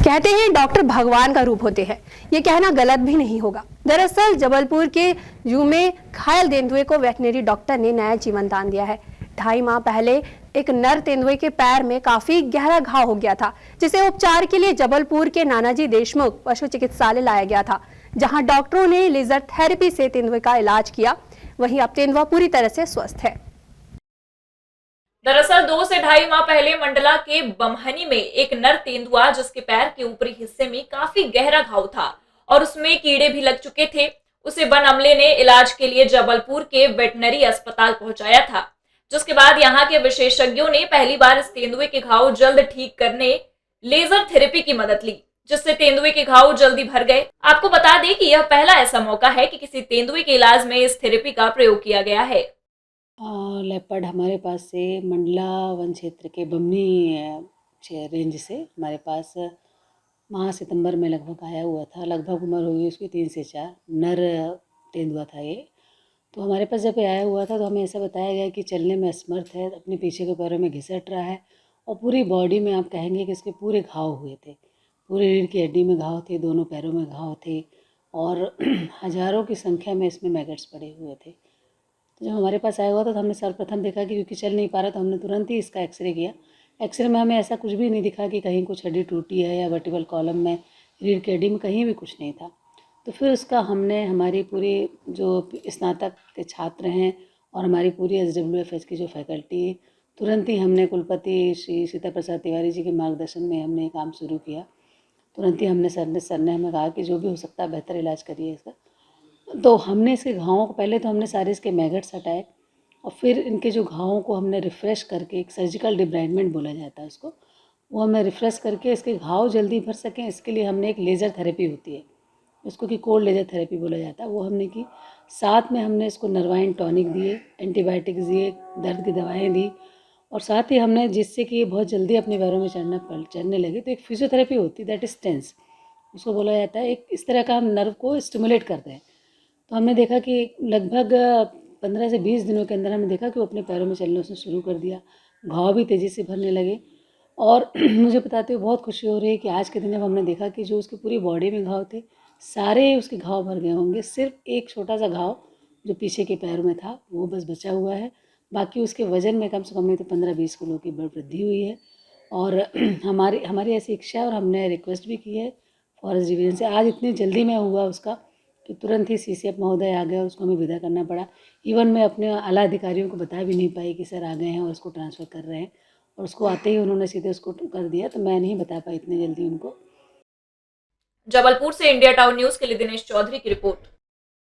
कहते हैं डॉक्टर भगवान का रूप होते हैं, ये कहना गलत भी नहीं होगा। दरअसल जबलपुर के जू में घायल तेंदुए को वेटनरी डॉक्टर ने नया जीवन दान दिया है। 2.5 माह पहले एक नर तेंदुए के पैर में काफी गहरा घाव हो गया था, जिसे उपचार के लिए जबलपुर के नानाजी देशमुख पशु चिकित्सालय लाया गया था, जहां डॉक्टरों ने लेजर थेरेपी से तेंदुए का इलाज किया। वहीं अब तेंदुआ पूरी तरह से स्वस्थ है। दरअसल 2 से 2.5 माह पहले मंडला के बमहनी में एक नर तेंदुआ, जिसके पैर के ऊपरी हिस्से में काफी गहरा घाव था और उसमें कीड़े भी लग चुके थे, उसे वन अमले ने इलाज के लिए जबलपुर के वेटनरी अस्पताल पहुंचाया था। जिसके बाद यहां के विशेषज्ञों ने पहली बार इस तेंदुए के घाव जल्द ठीक करने लेजर थेरेपी की मदद ली, जिससे तेंदुए के घाव जल्दी भर गए। आपको बता दें कि यह पहला ऐसा मौका है कि किसी तेंदुए के इलाज में इस थेरेपी का प्रयोग किया गया है। लेपर्ड हमारे पास से मंडला वन क्षेत्र के बमनी रेंज से हमारे पास माह सितंबर में लगभग आया हुआ था। लगभग उम्र होगी उसकी 3 से 4। नर तेंदुआ था ये। तो हमारे पास जब ये आया हुआ था तो हमें ऐसा बताया गया कि चलने में असमर्थ है, अपने पीछे के पैरों में घिसट रहा है और पूरी बॉडी में आप कहेंगे कि इसके पूरे घाव हुए थे। पूरी रीढ़ की हड्डी में घाव थे, दोनों पैरों में घाव थे और हज़ारों की संख्या में इसमें मैगट्स पड़े हुए थे। तो जब हमारे पास आया हुआ था तो हमने सर्वप्रथम देखा कि क्योंकि चल नहीं पा रहा तो हमने तुरंत ही इसका एक्सरे किया। एक्सरे में हमें ऐसा कुछ भी नहीं दिखा कि कहीं कुछ हड्डी टूटी है या वर्टिबल कॉलम में, रीढ़ की हड्डी में कहीं भी कुछ नहीं था। तो फिर उसका हमने हमारी पूरी जो स्नातक के छात्र हैं और हमारी पूरी SWFH की जो फैकल्टी है, तुरंत ही हमने कुलपति श्री सीता प्रसाद तिवारी जी के मार्गदर्शन में हमने काम शुरू किया। तुरंत ही हमने सर ने हमें कहा कि जो भी हो सकता है बेहतर इलाज करिए इसका। तो हमने इसके घावों को पहले तो हमने सारे इसके मैगट्स हटाए और फिर इनके जो घावों को हमने रिफ़्रेश करके, एक सर्जिकल डिब्राइडमेंट बोला जाता है उसको, वो हमने रिफ़्रेश करके इसके घाव जल्दी भर सकें, इसके लिए हमने एक लेज़र थेरेपी होती है उसको कि कोल्ड लेज़र थेरेपी बोला जाता है, वो हमने की। साथ में हमने इसको नर्वाइन टॉनिक दिए, एंटीबायोटिक्स दिए, दर्द की दवाएँ दी और साथ ही हमने, जिससे कि ये बहुत जल्दी अपने पैरों में चढ़ने लगे, तो एक फिजियोथेरेपी होती है, दैट इज़ टेंस, उसको बोला जाता है। एक इस तरह का हम नर्व को स्टिमुलेट करते हैं। तो हमने देखा कि लगभग 15 से 20 दिनों के अंदर हमने देखा कि वो अपने पैरों में चलना उसने शुरू कर दिया, घाव भी तेज़ी से भरने लगे और मुझे बताते हुए बहुत खुशी हो रही है कि आज के दिन जब हमने देखा कि जो उसकी पूरी बॉडी में घाव थे, सारे उसके घाव भर गए होंगे। सिर्फ एक छोटा सा घाव जो पीछे के पैर में था वो बस बचा हुआ है। बाकी उसके वज़न में कम से कम नहीं तो 15-20 किलो की वृद्धि हुई है और हमारी ऐसी इच्छा है और हमने रिक्वेस्ट भी की है फॉरेस्ट डिवीज़न से। आज इतनी जल्दी में हुआ उसका कि तुरंत ही CCF महोदय आ गए और उसको हमें विदा करना पड़ा। इवन मैं अपने आला अधिकारियों को बता भी नहीं पाई कि सर आ गए हैं और उसको ट्रांसफ़र कर रहे हैं, और उसको आते ही उन्होंने सीधे उसको कर दिया, तो मैं नहीं बता पाई इतनी जल्दी उनको। जबलपुर से इंडिया टाउन न्यूज के लिए दिनेश चौधरी की रिपोर्ट।